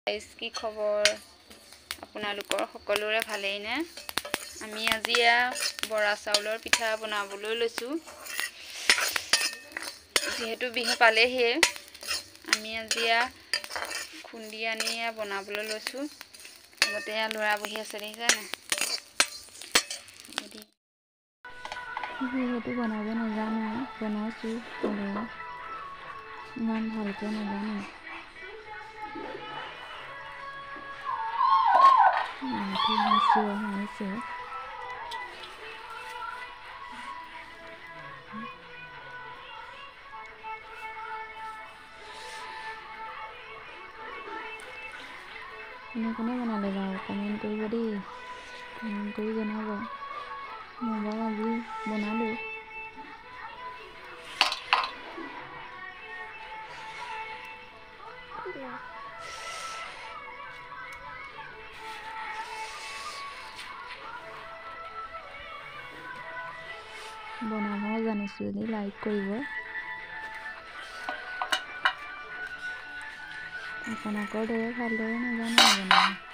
guys কি খবৰ আপোনালোকৰ সকলোৰে ভালেই নে আমি আজি বৰা চাউলৰ পিঠা বনাবলৈ লৈছো যেহেতু বিহু পালেহি আমি আজি খুন্দি আনি বনাবলৈ লৈছো আগতে লৰা বহি আছে দেখিছা না যেহেতু বনাব নাজানো বনাইছো ইমান ভালকৈ নাজানো মাৰিছে কোনে বনালে বাৰু কমেণ্ট কৰিব দেই কমেণ্ট কৰি জনাব মই বাৰু আজি বনালোঁ বনাব জানিছোঁ যদি লাইক কৰিব আপোনালোকৰ দৰে ভালদৰে নাজানো বনাব